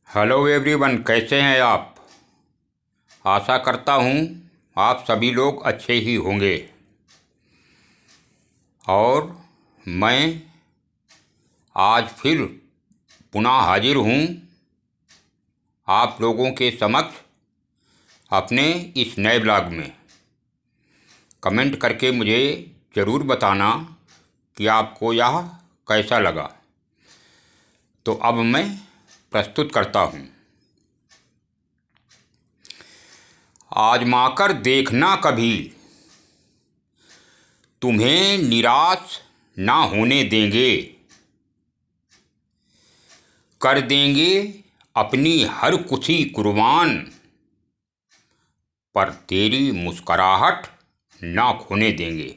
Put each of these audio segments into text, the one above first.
Hello everyone, कैसे हैं आप। आशा करता हूँ आप सभी लोग अच्छे ही होंगे। और मैं आज फिर पुनः हाजिर हूँ आप लोगों के समक्ष अपने इस नए ब्लॉग में। कमेंट करके मुझे ज़रूर बताना कि आपको यह कैसा लगा। तो अब मैं प्रस्तुत करता हूँ। आजमाकर देखना कभी, तुम्हें निराश ना होने देंगे। कर देंगे अपनी हर खुशी कुर्बान, पर तेरी मुस्कुराहट ना खोने देंगे।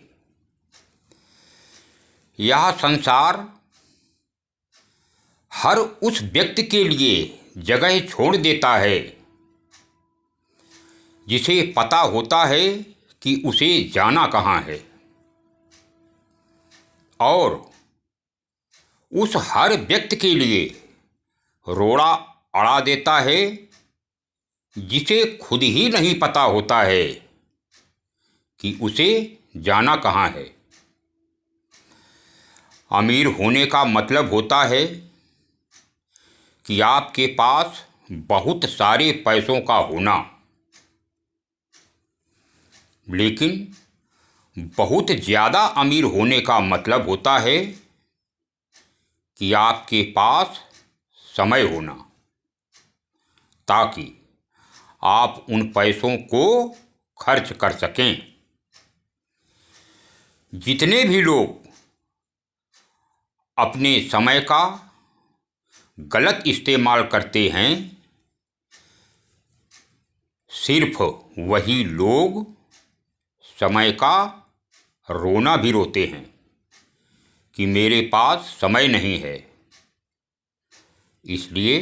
यह संसार हर उस व्यक्ति के लिए जगह छोड़ देता है जिसे पता होता है कि उसे जाना कहाँ है, और उस हर व्यक्ति के लिए रोड़ा अड़ा देता है जिसे खुद ही नहीं पता होता है कि उसे जाना कहाँ है। अमीर होने का मतलब होता है कि आपके पास बहुत सारे पैसों का होना, लेकिन बहुत ज़्यादा अमीर होने का मतलब होता है कि आपके पास समय होना, ताकि आप उन पैसों को खर्च कर सकें। जितने भी लोग अपने समय का गलत इस्तेमाल करते हैं, सिर्फ वही लोग समय का रोना भी रोते हैं कि मेरे पास समय नहीं है। इसलिए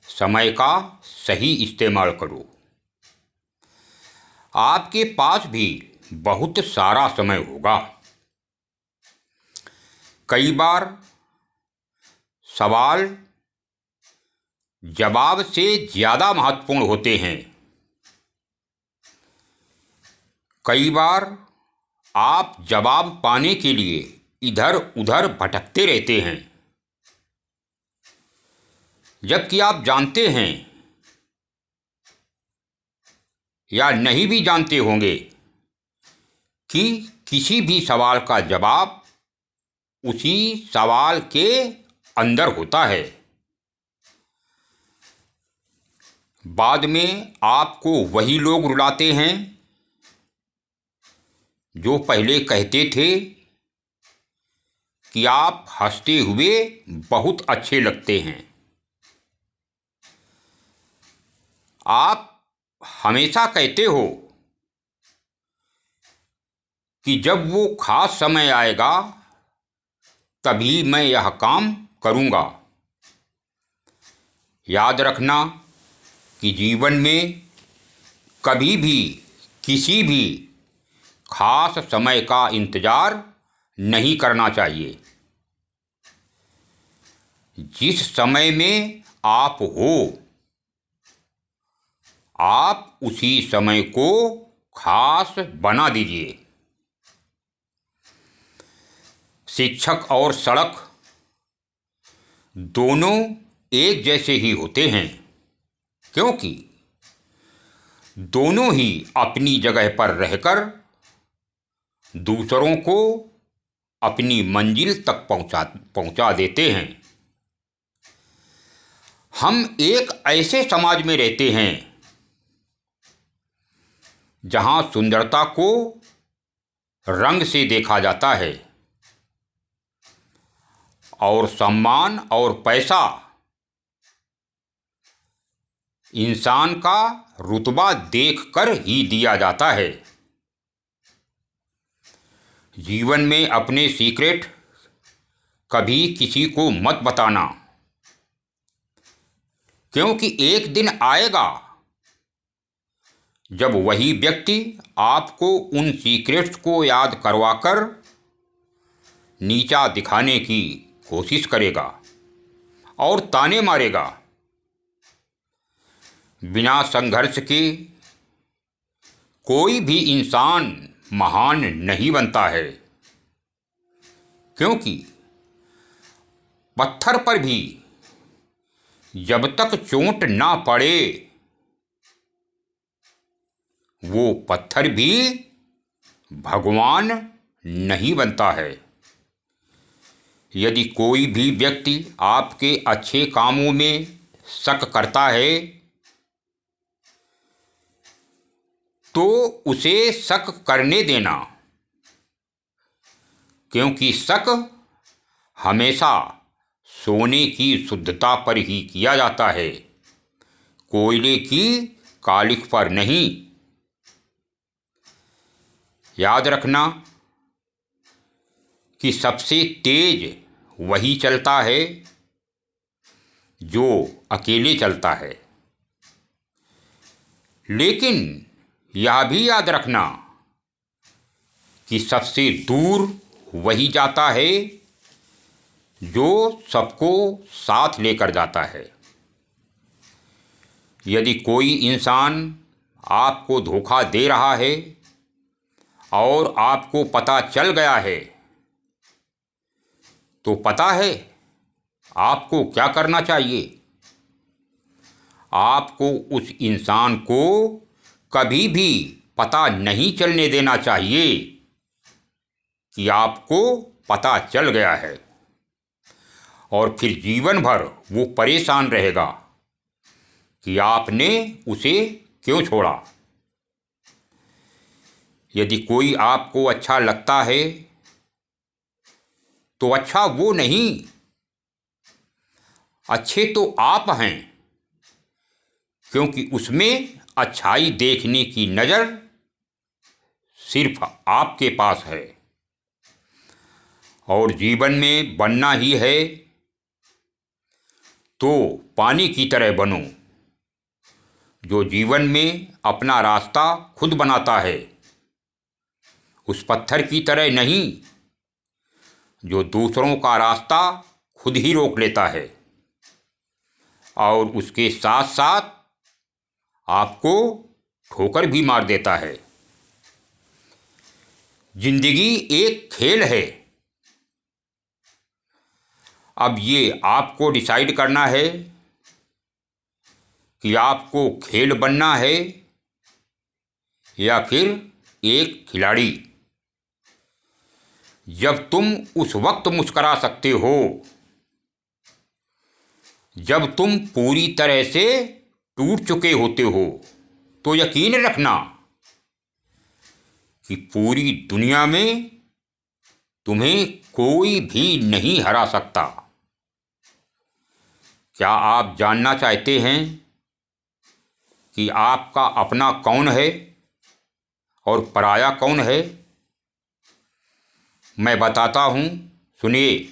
समय का सही इस्तेमाल करो। आपके पास भी बहुत सारा समय होगा। कई बार सवाल जवाब से ज़्यादा महत्वपूर्ण होते हैं। कई बार आप जवाब पाने के लिए इधर उधर भटकते रहते हैं, जबकि आप जानते हैं या नहीं भी जानते होंगे कि किसी भी सवाल का जवाब उसी सवाल के अंदर होता है। बाद में आपको वही लोग रुलाते हैं जो पहले कहते थे कि आप हंसते हुए बहुत अच्छे लगते हैं। आप हमेशा कहते हो कि जब वो खास समय आएगा तभी मैं यह काम करूँगा। याद रखना कि जीवन में कभी भी किसी भी खास समय का इंतज़ार नहीं करना चाहिए। जिस समय में आप हो, आप उसी समय को खास बना दीजिए। शिक्षक और सड़क दोनों एक जैसे ही होते हैं, क्योंकि दोनों ही अपनी जगह पर रहकर दूसरों को अपनी मंजिल तक पहुंचा देते हैं। हम एक ऐसे समाज में रहते हैं जहां सुंदरता को रंग से देखा जाता है और सम्मान और पैसा इंसान का रुतबा देखकर ही दिया जाता है। जीवन में अपने सीक्रेट कभी किसी को मत बताना, क्योंकि एक दिन आएगा जब वही व्यक्ति आपको उन सीक्रेट्स को याद करवाकर नीचा दिखाने की कोशिश करेगा और ताने मारेगा बिना संघर्ष के कोई भी इंसान महान नहीं बनता है, क्योंकि पत्थर पर भी जब तक चोट ना पड़े वो पत्थर भी भगवान नहीं बनता है। यदि कोई भी व्यक्ति आपके अच्छे कामों में शक करता है तो उसे शक करने देना, क्योंकि शक हमेशा सोने की शुद्धता पर ही किया जाता है, कोयले की कालिख पर नहीं। याद रखना कि सबसे तेज वही चलता है जो अकेले चलता है, लेकिन यह भी याद रखना कि सबसे दूर वही जाता है जो सबको साथ लेकर जाता है। यदि कोई इंसान आपको धोखा दे रहा है और आपको पता चल गया है तो पता है आपको क्या करना चाहिए? आपको उस इंसान को कभी भी पता नहीं चलने देना चाहिए कि आपको पता चल गया है, और फिर जीवन भर वो परेशान रहेगा कि आपने उसे क्यों छोड़ा। यदि कोई आपको अच्छा लगता है तो अच्छा वो नहीं, अच्छे तो आप हैं, क्योंकि उसमें अच्छाई देखने की नज़र सिर्फ आपके पास है। और जीवन में बनना ही है तो पानी की तरह बनो, जो जीवन में अपना रास्ता खुद बनाता है, उस पत्थर की तरह नहीं जो दूसरों का रास्ता खुद ही रोक लेता है और उसके साथ साथ आपको ठोकर भी मार देता है। जिंदगी एक खेल है। अब ये आपको डिसाइड करना है कि आपको खेल बनना है या फिर एक खिलाड़ी। जब तुम उस वक्त मुस्कुरा सकते हो जब तुम पूरी तरह से टूट चुके होते हो, तो यकीन रखना कि पूरी दुनिया में तुम्हें कोई भी नहीं हरा सकता। क्या आप जानना चाहते हैं कि आपका अपना कौन है और पराया कौन है? मैं बताता हूँ, सुनिए।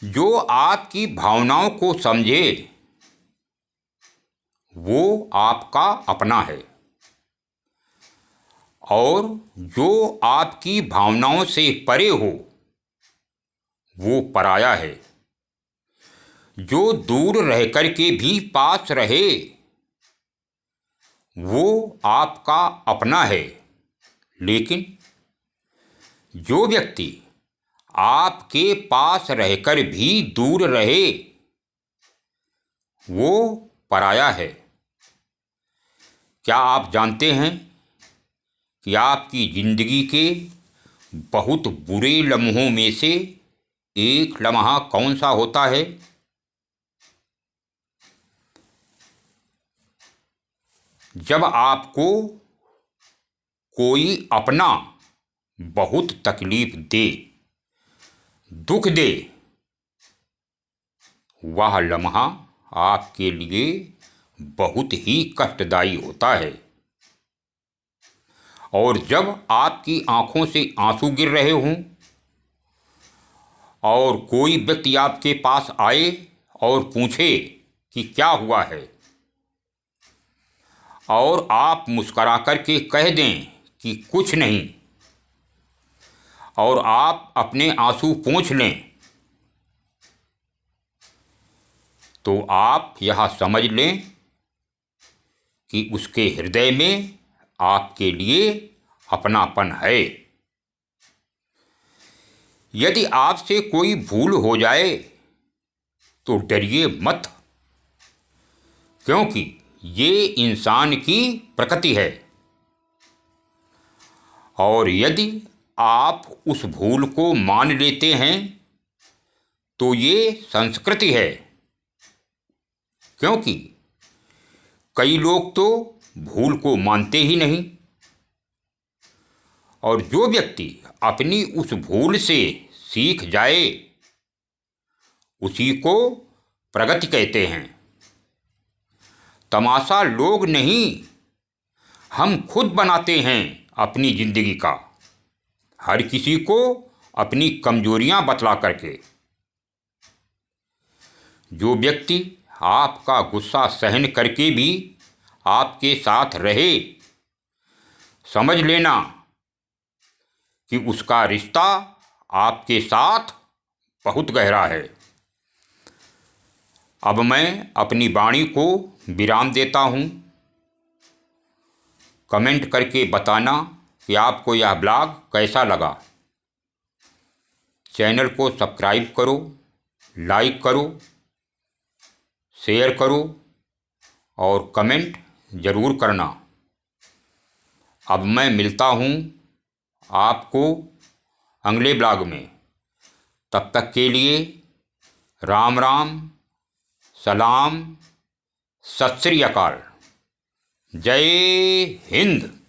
जो आपकी भावनाओं को समझे वो आपका अपना है, और जो आपकी भावनाओं से परे हो वो पराया है। जो दूर रह कर के भी पास रहे वो आपका अपना है, लेकिन जो व्यक्ति आपके पास रहकर भी दूर रहे वो पराया है। क्या आप जानते हैं कि आपकी जिंदगी के बहुत बुरे लम्हों में से एक लम्हा कौन सा होता है? जब आपको कोई अपना बहुत तकलीफ दे, दुख दे, वह लम्हा आपके लिए बहुत ही कष्टदायी होता है। और जब आपकी आंखों से आंसू गिर रहे हों और कोई व्यक्ति आपके पास आए और पूछे कि क्या हुआ है, और आप मुस्करा करके कह दें कि कुछ नहीं, और आप अपने आंसू पोंछ लें, तो आप यह समझ लें कि उसके हृदय में आपके लिए अपनापन है। यदि आपसे कोई भूल हो जाए तो डरिए मत, क्योंकि ये इंसान की प्रकृति है। और यदि आप उस भूल को मान लेते हैं तो ये संस्कृति है, क्योंकि कई लोग तो भूल को मानते ही नहीं। और जो व्यक्ति अपनी उस भूल से सीख जाए उसी को प्रगति कहते हैं। तमाशा लोग नहीं, हम खुद बनाते हैं अपनी जिंदगी का, हर किसी को अपनी कमजोरियां बतला करके। जो व्यक्ति आपका गुस्सा सहन करके भी आपके साथ रहे, समझ लेना कि उसका रिश्ता आपके साथ बहुत गहरा है। अब मैं अपनी वाणी को विराम देता हूँ। कमेंट करके बताना कि आपको यह ब्लॉग कैसा लगा। चैनल को सब्सक्राइब करो, लाइक करो, शेयर करो और कमेंट ज़रूर करना। अब मैं मिलता हूँ आपको अगले ब्लॉग में। तब तक के लिए राम राम, सलाम, सत श्री अकाल, जय हिंद।